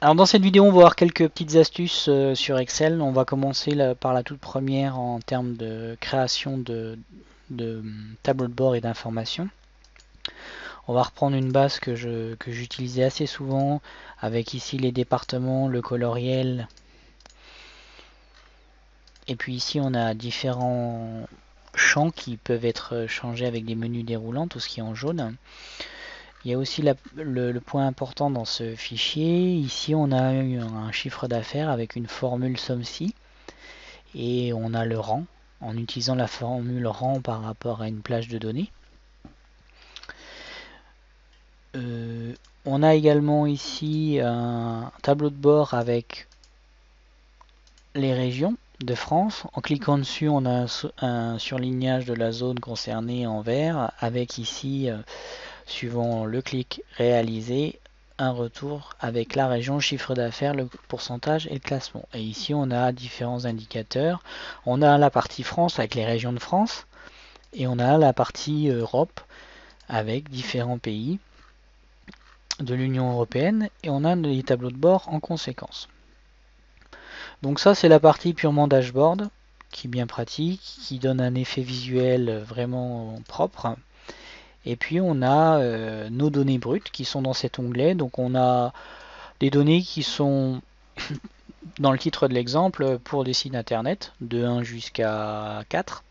Alors dans cette vidéo, on va voir quelques petites astuces sur Excel. On va commencer par la toute première en termes de création de tableau de bord et d'informations. On va reprendre une base que j'utilisais assez souvent avec ici les départements, le coloriel. Et puis ici, on a différents champs qui peuvent être changés avec des menus déroulants, tout ce qui est en jaune. Il y a aussi le point important dans ce fichier. Ici, on a un chiffre d'affaires avec une formule somme-ci. Et on a le rang en utilisant la formule rang par rapport à une plage de données. On a également ici un tableau de bord avec les régions de France. En cliquant dessus, on a un surlignage de la zone concernée en vert avec ici, suivant le clic réalisé, un retour avec la région, le chiffre d'affaires, le pourcentage et le classement. Et ici, on a différents indicateurs. On a la partie France avec les régions de France. Et on a la partie Europe avec différents pays de l'Union européenne et on a les tableaux de bord en conséquence. Donc ça c'est la partie purement dashboard qui est bien pratique, qui donne un effet visuel vraiment propre. Et puis on a nos données brutes qui sont dans cet onglet. Donc on a des données qui sont dans le titre de l'exemple pour des sites internet de 1 jusqu'à 4,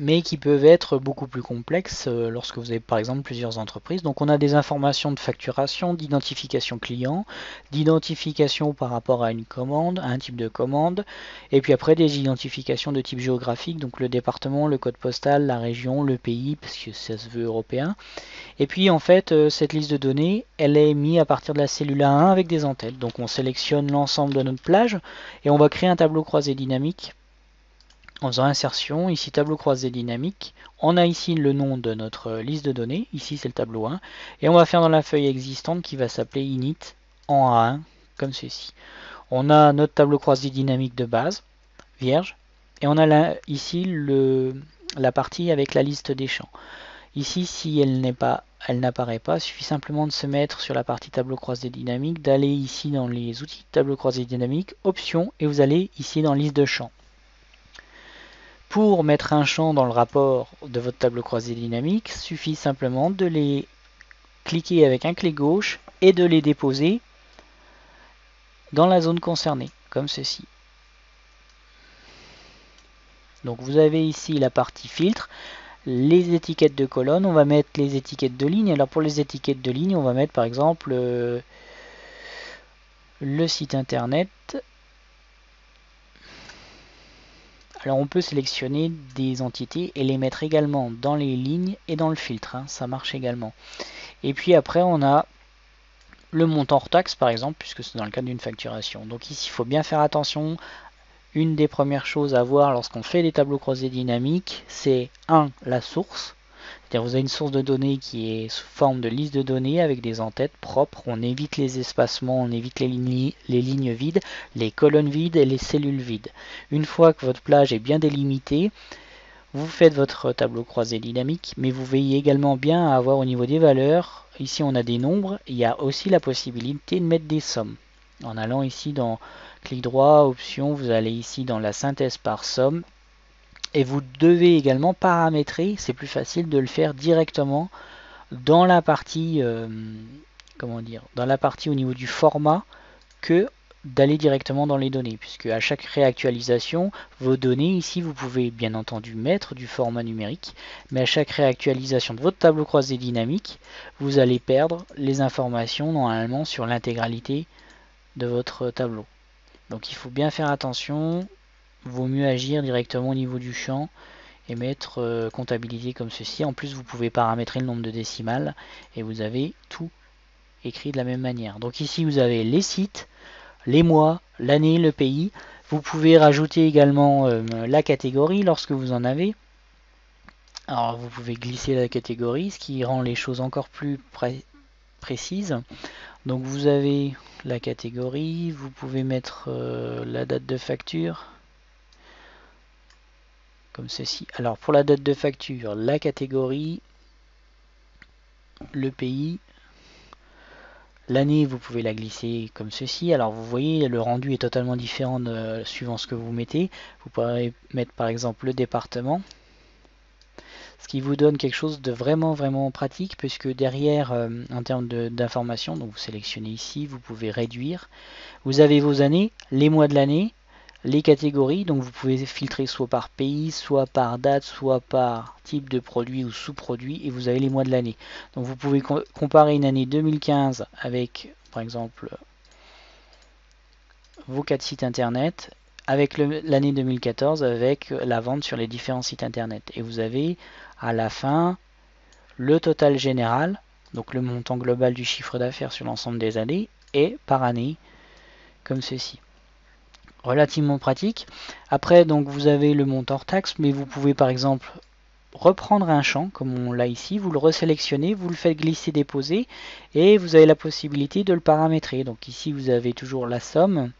mais qui peuvent être beaucoup plus complexes lorsque vous avez par exemple plusieurs entreprises. Donc on a des informations de facturation, d'identification client, d'identification par rapport à une commande, à un type de commande, et puis après des identifications de type géographique, donc le département, le code postal, la région, le pays, parce que ça se veut européen. Et puis en fait, cette liste de données, elle est mise à partir de la cellule A1 avec des entêtes. Donc on sélectionne l'ensemble de notre plage et on va créer un tableau croisé dynamique en faisant insertion, ici tableau croisé dynamique. On a ici le nom de notre liste de données, ici c'est le tableau 1, et on va faire dans la feuille existante qui va s'appeler init en A1, comme ceci. On a notre tableau croisé dynamique de base, vierge, et on a là, ici la partie avec la liste des champs. Ici, si elle n'apparaît pas, il suffit simplement de se mettre sur la partie tableau croisé dynamique, d'aller ici dans les outils de tableau croisé dynamique, options, et vous allez ici dans liste de champs. Pour mettre un champ dans le rapport de votre tableau croisé dynamique, il suffit simplement de les cliquer avec un clic gauche et de les déposer dans la zone concernée, comme ceci. Donc vous avez ici la partie filtre, les étiquettes de colonne, on va mettre les étiquettes de ligne. Alors pour les étiquettes de ligne, on va mettre par exemple le site internet. Alors on peut sélectionner des entités et les mettre également dans les lignes et dans le filtre, hein, ça marche également. Et puis après on a le montant hors taxe par exemple, puisque c'est dans le cadre d'une facturation. Donc ici il faut bien faire attention. Une des premières choses à voir lorsqu'on fait des tableaux croisés dynamiques, c'est 1. La source. C'est-à-dire vous avez une source de données qui est sous forme de liste de données avec des entêtes propres. On évite les espacements, on évite les lignes vides, les colonnes vides et les cellules vides. Une fois que votre plage est bien délimitée, vous faites votre tableau croisé dynamique, mais vous veillez également bien à avoir au niveau des valeurs. Ici on a des nombres, il y a aussi la possibilité de mettre des sommes. En allant ici dans clic droit, option, vous allez ici dans la synthèse par somme. Et vous devez également paramétrer, c'est plus facile de le faire directement dans la partie, comment dire, dans la partie au niveau du format que d'aller directement dans les données, puisque à chaque réactualisation, vos données ici, vous pouvez bien entendu mettre du format numérique, mais à chaque réactualisation de votre tableau croisé dynamique, vous allez perdre les informations normalement sur l'intégralité de votre tableau. Donc il faut bien faire attention, vaut mieux agir directement au niveau du champ et mettre comptabilité comme ceci. En plus, vous pouvez paramétrer le nombre de décimales et vous avez tout écrit de la même manière. Donc ici, vous avez les sites, les mois, l'année, le pays. Vous pouvez rajouter également la catégorie lorsque vous en avez. Alors vous pouvez glisser la catégorie, ce qui rend les choses encore plus précises. Donc vous avez la catégorie, vous pouvez mettre la date de facture, comme ceci. Alors pour la date de facture, la catégorie, le pays, L'année, vous pouvez la glisser comme ceci. Alors vous voyez, le rendu est totalement différent suivant ce que vous mettez. Vous pourrez mettre par exemple le département, ce qui vous donne quelque chose de vraiment pratique, puisque derrière, en termes d'information, donc vous sélectionnez ici, vous pouvez réduire. Vous avez vos années, les mois de l'année, les catégories, donc vous pouvez filtrer soit par pays, soit par date, soit par type de produit ou sous-produit, et vous avez les mois de l'année. Donc vous pouvez comparer une année 2015 avec, par exemple, vos 4 sites internet, avec l'année 2014 avec la vente sur les différents sites internet. Et vous avez à la fin le total général, donc le montant global du chiffre d'affaires sur l'ensemble des années, et par année, comme ceci. Relativement pratique. Après, donc vous avez le montant hors taxe, mais vous pouvez par exemple reprendre un champ, comme on l'a ici, vous le resélectionnez, vous le faites glisser, déposer, et vous avez la possibilité de le paramétrer. Donc ici, vous avez toujours la somme.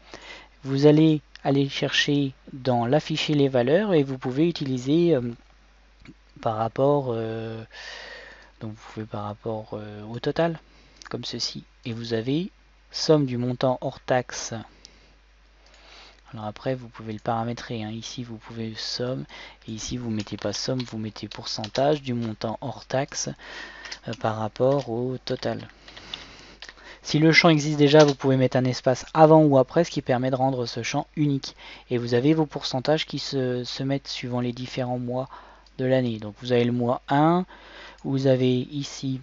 Vous allez aller chercher dans l'afficher les valeurs, et vous pouvez utiliser par rapport donc vous pouvez par rapport au total, comme ceci. Et vous avez somme du montant hors taxe. Alors après, vous pouvez le paramétrer. Hein. Ici, vous pouvez somme. Et ici, vous ne mettez pas somme, vous mettez pourcentage du montant hors taxe par rapport au total. Si le champ existe déjà, vous pouvez mettre un espace avant ou après, ce qui permet de rendre ce champ unique. Et vous avez vos pourcentages qui se mettent suivant les différents mois de l'année. Donc vous avez le mois 1, vous avez ici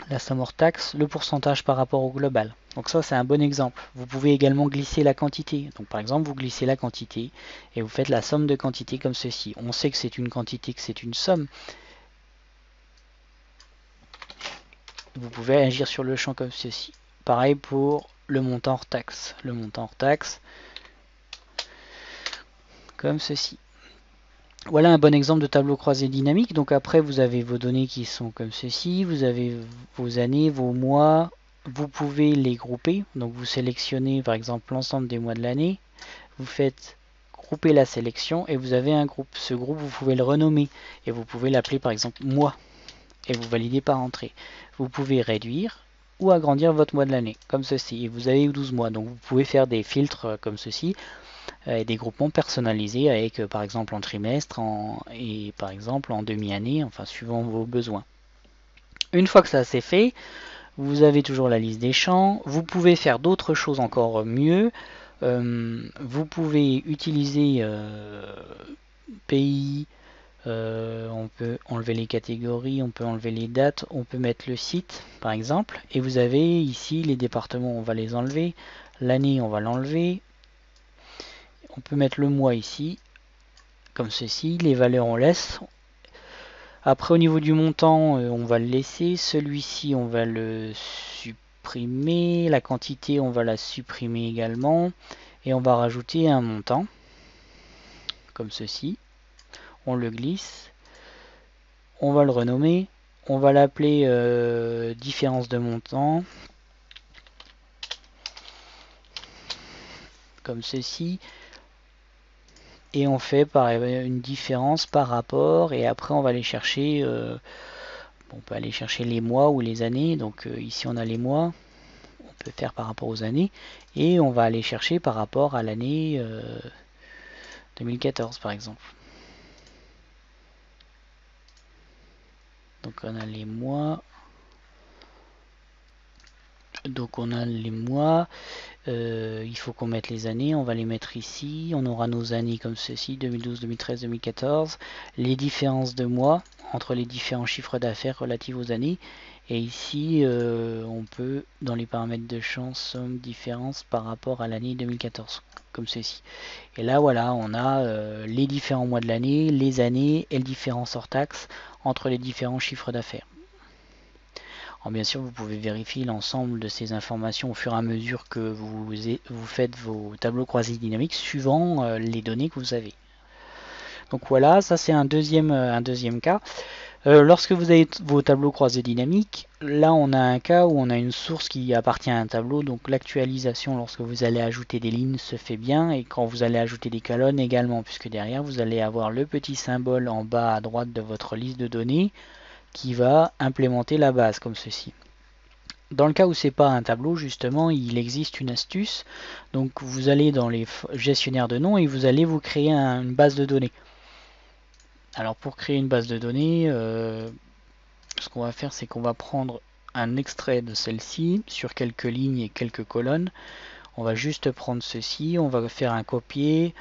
la somme hors taxe, le pourcentage par rapport au global. Donc ça, c'est un bon exemple. Vous pouvez également glisser la quantité. Donc par exemple, vous glissez la quantité et vous faites la somme de quantité comme ceci. On sait que c'est une quantité, que c'est une somme. Vous pouvez agir sur le champ comme ceci. Pareil pour le montant hors taxe. Le montant hors taxe, comme ceci. Voilà un bon exemple de tableau croisé dynamique. Donc après, vous avez vos données qui sont comme ceci. Vous avez vos années, vos mois. Vous pouvez les grouper. Donc vous sélectionnez par exemple l'ensemble des mois de l'année. Vous faites grouper la sélection et vous avez un groupe. Ce groupe, vous pouvez le renommer. Et vous pouvez l'appeler par exemple mois. Et vous validez par entrée. Vous pouvez réduire ou agrandir votre mois de l'année, comme ceci. Et vous avez 12 mois. Donc vous pouvez faire des filtres comme ceci. Et des groupements personnalisés avec par exemple en trimestre et par exemple en demi-année, enfin suivant vos besoins. Une fois que ça c'est fait, vous avez toujours la liste des champs. Vous pouvez faire d'autres choses encore mieux. Vous pouvez utiliser pays, on peut enlever les catégories, on peut enlever les dates, on peut mettre le site par exemple. Et vous avez ici les départements, on va les enlever. L'année, on va l'enlever. On peut mettre le mois ici, comme ceci. Les valeurs, on laisse. Après, au niveau du montant, on va le laisser. Celui-ci, on va le supprimer. La quantité, on va la supprimer également. Et on va rajouter un montant, comme ceci. On le glisse. On va le renommer. On va l'appeler différence de montant, comme ceci. Et on fait une différence par rapport. Et après, on va aller chercher... on peut aller chercher les mois ou les années. Donc ici on a les mois. On peut faire par rapport aux années. Et on va aller chercher par rapport à l'année 2014 par exemple. Donc on a les mois. Donc on a les mois. Il faut qu'on mette les années. On va les mettre ici. On aura nos années comme ceci. 2012, 2013, 2014. Les différences de mois entre les différents chiffres d'affaires relatifs aux années. Et ici, on peut, dans les paramètres de champ, somme différence par rapport à l'année 2014, comme ceci. Et là, voilà, on a les différents mois de l'année, les années et le différence hors taxe entre les différents chiffres d'affaires. Bien sûr, vous pouvez vérifier l'ensemble de ces informations au fur et à mesure que vous faites vos tableaux croisés dynamiques suivant les données que vous avez. Donc voilà, ça c'est un deuxième cas. Lorsque vous avez vos tableaux croisés dynamiques, là on a un cas où on a une source qui appartient à un tableau, donc l'actualisation lorsque vous allez ajouter des lignes se fait bien, et quand vous allez ajouter des colonnes également, puisque derrière vous allez avoir le petit symbole en bas à droite de votre liste de données qui va implémenter la base comme ceci. Dans le cas où c'est pas un tableau, justement, il existe une astuce. Donc vous allez dans les gestionnaires de noms et vous allez vous créer une base de données. Alors pour créer une base de données, ce qu'on va faire, c'est qu'on va prendre un extrait de celle-ci sur quelques lignes et quelques colonnes. On va juste prendre ceci, on va faire un copier.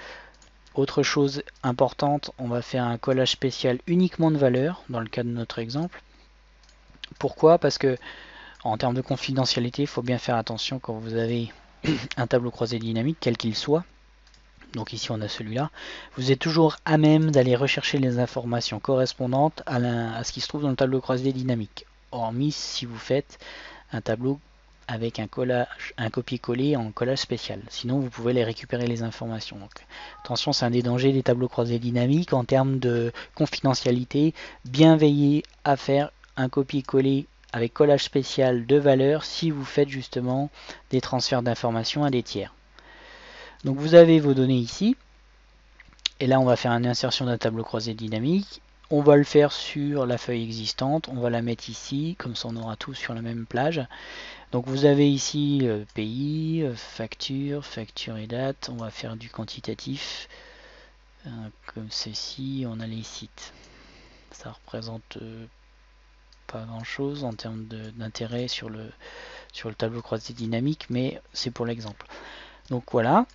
Autre chose importante, on va faire un collage spécial uniquement de valeurs dans le cas de notre exemple. Pourquoi? Parce que en termes de confidentialité, il faut bien faire attention quand vous avez un tableau croisé dynamique, quel qu'il soit. Donc ici on a celui-là. Vous êtes toujours à même d'aller rechercher les informations correspondantes à ce qui se trouve dans le tableau croisé dynamique. Hormis si vous faites un tableau avec un collage, un copier-coller en collage spécial. Sinon vous pouvez les récupérer les informations. Donc, attention, c'est un des dangers des tableaux croisés dynamiques en termes de confidentialité. Bien veiller à faire un copier-coller avec collage spécial de valeurs si vous faites justement des transferts d'informations à des tiers. Donc vous avez vos données ici. Et là on va faire une insertion d'un tableau croisé dynamique. On va le faire sur la feuille existante. On va la mettre ici. Comme ça on aura tout sur la même plage. Donc vous avez ici pays, facture, facture et date. On va faire du quantitatif. Comme ceci, on a les sites. Ça représente pas grand chose en termes d'intérêt sur le tableau croisé dynamique, mais c'est pour l'exemple. Donc voilà.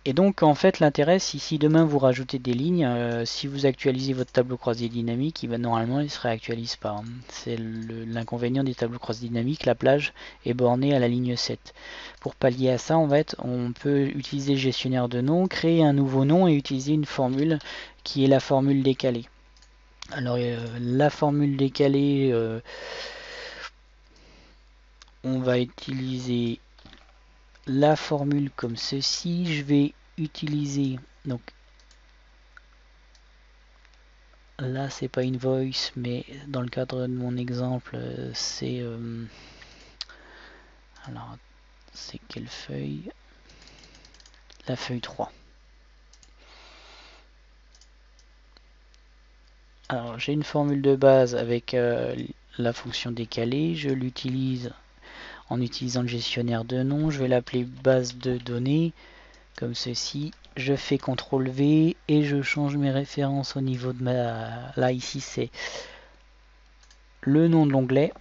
Et donc en fait l'intérêt, si demain vous rajoutez des lignes, si vous actualisez votre tableau croisé dynamique, normalement il ne se réactualise pas. Hein. C'est l'inconvénient des tableaux croisés dynamiques, la plage est bornée à la ligne 7. Pour pallier à ça, en fait, on peut utiliser le gestionnaire de noms, créer un nouveau nom et utiliser une formule qui est la formule décalée. Alors la formule décalée, on va utiliser la formule comme ceci. Je vais utiliser donc là c'est pas une voice, mais dans le cadre de mon exemple c'est alors c'est quelle feuille? La feuille 3. Alors j'ai une formule de base avec la fonction décalée, je l'utilise en utilisant le gestionnaire de noms, je vais l'appeler base de données comme ceci. Je fais CTRL V et je change mes références au niveau de ma... Là ici c'est le nom de l'onglet.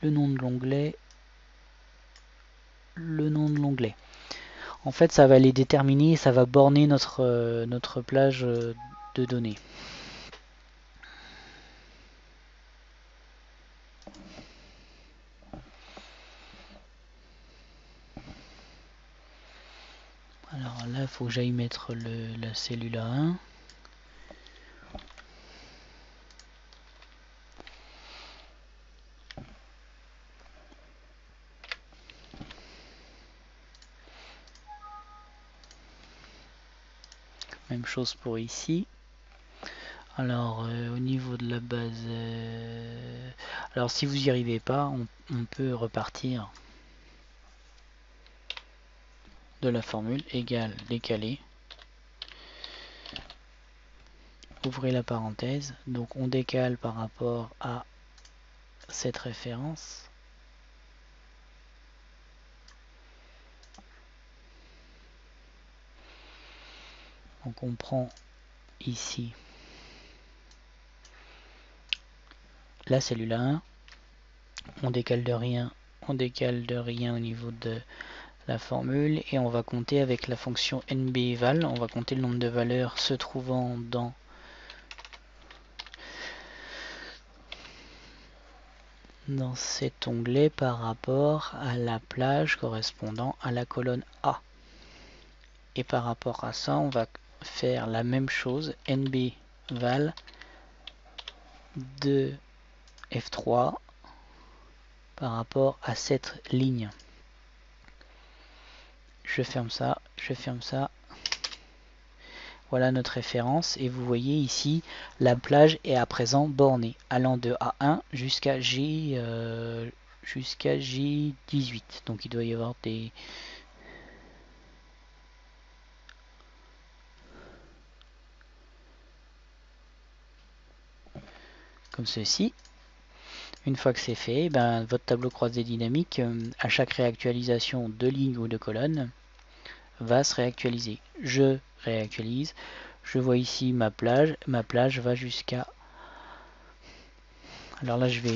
Le nom de l'onglet. Le nom de l'onglet. En fait ça va les déterminer et ça va borner notre plage de données. Alors là il faut que j'aille mettre la cellule A1. Même chose pour ici. Alors au niveau de la base, alors si vous n'y arrivez pas, on peut repartir de la formule égale décalé. Ouvrez la parenthèse, donc on décale par rapport à cette référence. Donc on prend ici la cellule 1, on décale de rien au niveau de la formule et on va compter avec la fonction nbeval, on va compter le nombre de valeurs se trouvant dans cet onglet par rapport à la plage correspondant à la colonne A. Et par rapport à ça, on va faire la même chose, nbval de F3 par rapport à cette ligne. Je ferme ça, je ferme ça. Voilà notre référence et vous voyez ici la plage est à présent bornée allant de A1 jusqu'à G18. Donc il doit y avoir des... comme ceci. Une fois que c'est fait, ben, votre tableau croisé dynamique, à chaque réactualisation de ligne ou de colonne, va se réactualiser. Je réactualise. Je vois ici ma plage. Ma plage va jusqu'à... Alors là, je vais...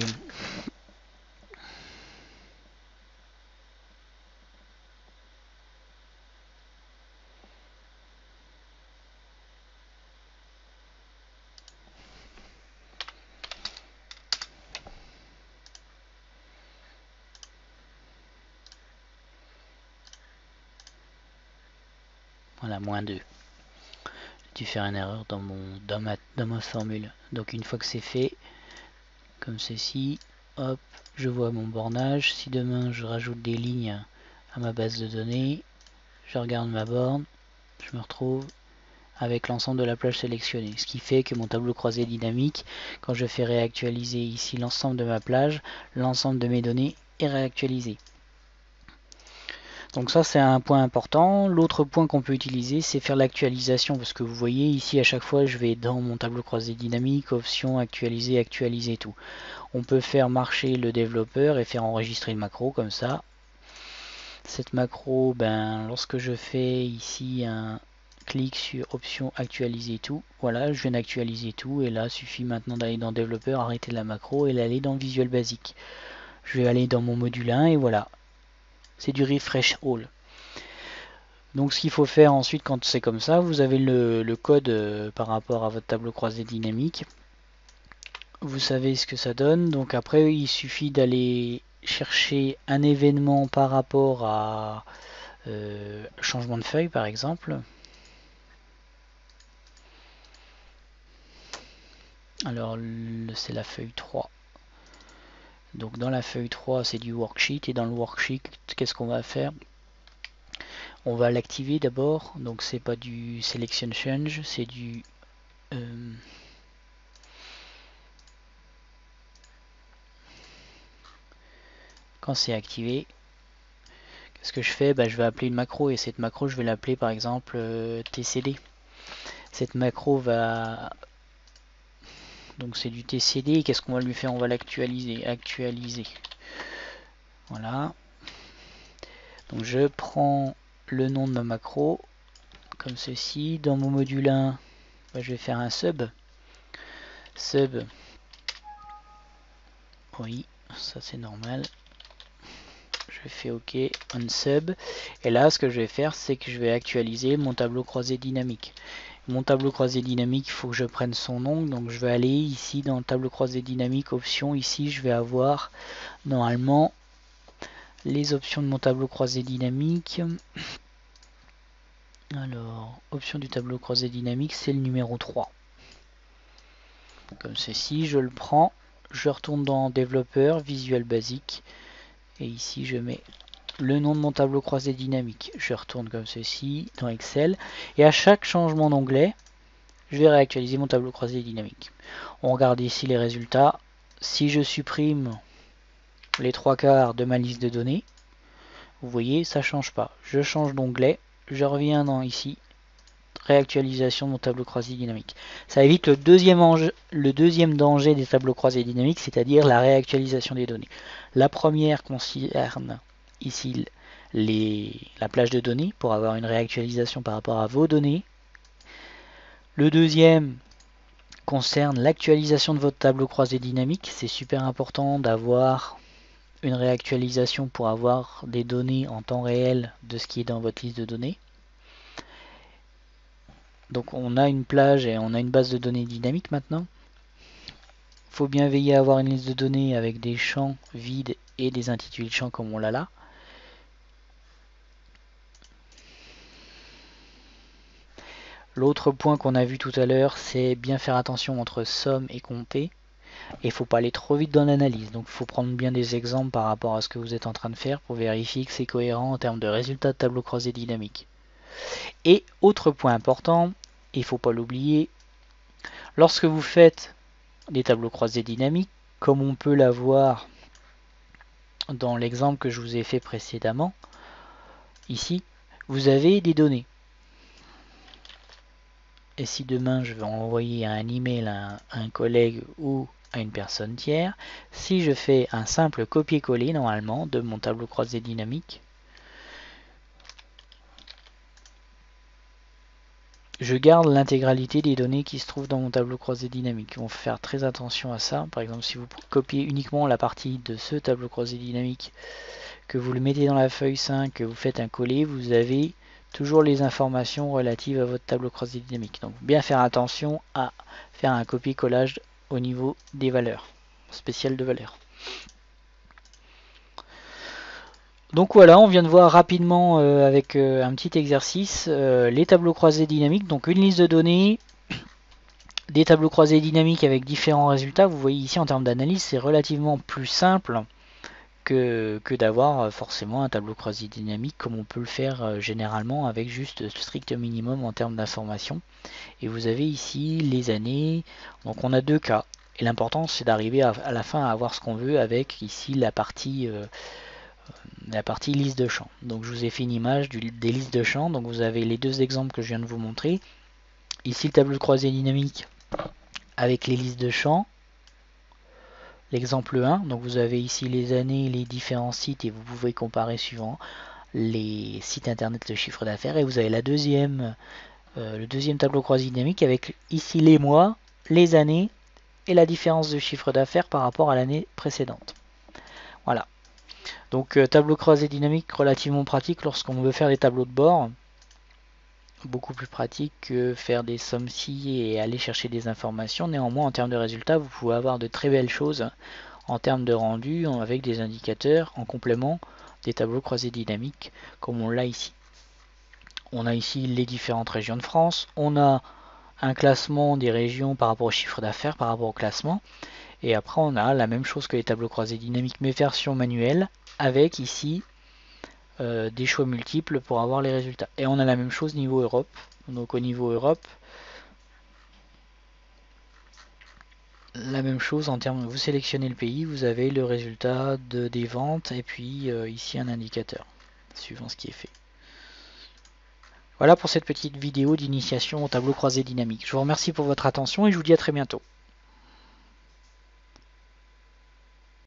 Voilà, -2. J'ai dû faire une erreur dans ma formule. Donc une fois que c'est fait, comme ceci, hop, je vois mon bornage. Si demain je rajoute des lignes à ma base de données, je regarde ma borne, je me retrouve avec l'ensemble de la plage sélectionnée. Ce qui fait que mon tableau croisé dynamique, quand je fais réactualiser ici l'ensemble de ma plage, l'ensemble de mes données est réactualisé. Donc ça c'est un point important. L'autre point qu'on peut utiliser, c'est faire l'actualisation, parce que vous voyez ici à chaque fois je vais dans mon tableau croisé dynamique, option, actualiser, actualiser tout. On peut faire marcher le développeur et faire enregistrer une macro comme ça. Cette macro, ben, lorsque je fais ici un clic sur option actualiser tout, voilà, je viens d'actualiser tout et là il suffit maintenant d'aller dans développeur, arrêter la macro et aller dans Visual Basic. Je vais aller dans mon module 1 et voilà, c'est du refresh all. Donc ce qu'il faut faire ensuite quand c'est comme ça, vous avez le code par rapport à votre tableau croisé dynamique. Vous savez ce que ça donne, donc après il suffit d'aller chercher un événement par rapport à changement de feuille par exemple. Alors c'est la feuille 3. Donc dans la feuille 3 c'est du worksheet et dans le worksheet qu'est-ce qu'on va faire? On va l'activer d'abord, donc c'est pas du selection change, c'est du quand c'est activé, qu'est-ce que je fais? Ben, je vais appeler une macro et cette macro je vais l'appeler par exemple TCD. Cette macro va... Donc c'est du TCD, qu'est-ce qu'on va lui faire? On va l'actualiser. Actualiser. Voilà. Donc je prends le nom de ma macro, comme ceci. Dans mon module 1, ben, je vais faire un sub. Sub. Oui, ça c'est normal. Je fais OK, on sub. Et là, ce que je vais faire, c'est que je vais actualiser mon tableau croisé dynamique. Mon tableau croisé dynamique, il faut que je prenne son nom. Donc je vais aller ici dans le tableau croisé dynamique, option. Ici, je vais avoir normalement les options de mon tableau croisé dynamique. Alors, option du tableau croisé dynamique, c'est le numéro 3. Comme ceci, je le prends. Je retourne dans développeur, Visual Basic. Et ici, je mets le nom de mon tableau croisé dynamique. Je retourne comme ceci dans Excel. Et à chaque changement d'onglet, je vais réactualiser mon tableau croisé dynamique. On regarde ici les résultats. Si je supprime les 3/4 de ma liste de données, vous voyez, ça ne change pas. Je change d'onglet, je reviens dans ici, réactualisation de mon tableau croisé dynamique. Ça évite le deuxième danger des tableaux croisés dynamiques, c'est-à-dire la réactualisation des données. La première concerne ici la plage de données pour avoir une réactualisation par rapport à vos données. Le deuxième concerne l'actualisation de votre tableau croisé dynamique. C'est super important d'avoir une réactualisation pour avoir des données en temps réel de ce qui est dans votre liste de données. Donc on a une plage et on a une base de données dynamique maintenant. Il faut bien veiller à avoir une liste de données avec des champs vides et des intitulés de champs comme on l'a là. L'autre point qu'on a vu tout à l'heure, c'est bien faire attention entre somme et compter. Et il ne faut pas aller trop vite dans l'analyse. Donc il faut prendre bien des exemples par rapport à ce que vous êtes en train de faire pour vérifier que c'est cohérent en termes de résultats de tableau croisé dynamique. Et autre point important, il ne faut pas l'oublier, lorsque vous faites des tableaux croisés dynamiques, comme on peut l'avoir dans l'exemple que je vous ai fait précédemment, ici, vous avez des données. Et si demain je vais envoyer un email à un collègue ou à une personne tiers. Si je fais un simple copier-coller normalement de mon tableau croisé dynamique, je garde l'intégralité des données qui se trouvent dans mon tableau croisé dynamique. On faut faire très attention à ça. Par exemple, si vous copiez uniquement la partie de ce tableau croisé dynamique, que vous le mettez dans la feuille 5, que vous faites un coller, vous avez toujours les informations relatives à votre tableau croisé dynamique. Donc bien faire attention à faire un copier-collage au niveau des valeurs, spéciales de valeurs. Donc voilà, on vient de voir rapidement avec un petit exercice les tableaux croisés dynamiques. Donc une liste de données, des tableaux croisés dynamiques avec différents résultats. Vous voyez ici en termes d'analyse, c'est relativement plus simple que d'avoir forcément un tableau croisé dynamique comme on peut le faire généralement avec juste le strict minimum en termes d'informations. Et vous avez ici les années, donc on a deux cas. Et l'important c'est d'arriver à la fin à avoir ce qu'on veut avec ici la partie liste de champs. Donc je vous ai fait une image des listes de champs. Donc vous avez les deux exemples que je viens de vous montrer. Ici le tableau croisé dynamique avec les listes de champs. L'exemple 1, donc vous avez ici les années, les différents sites et vous pouvez comparer suivant les sites internet, le chiffre d'affaires. Et vous avez le deuxième tableau croisé dynamique avec ici les mois, les années et la différence de chiffre d'affaires par rapport à l'année précédente. Voilà. Donc tableau croisé dynamique relativement pratique lorsqu'on veut faire des tableaux de bord. Beaucoup plus pratique que faire des sommes-ci et aller chercher des informations. Néanmoins, en termes de résultats, vous pouvez avoir de très belles choses en termes de rendu avec des indicateurs en complément des tableaux croisés dynamiques comme on l'a ici. On a ici les différentes régions de France. On a un classement des régions par rapport au chiffre d'affaires, par rapport au classement. Et après, on a la même chose que les tableaux croisés dynamiques, mais version manuelle, avec ici des choix multiples pour avoir les résultats. Et on a la même chose niveau Europe. Donc au niveau Europe, la même chose en termes, vous sélectionnez le pays, vous avez le résultat des ventes et puis ici un indicateur, suivant ce qui est fait. Voilà pour cette petite vidéo d'initiation au tableau croisé dynamique. Je vous remercie pour votre attention et je vous dis à très bientôt.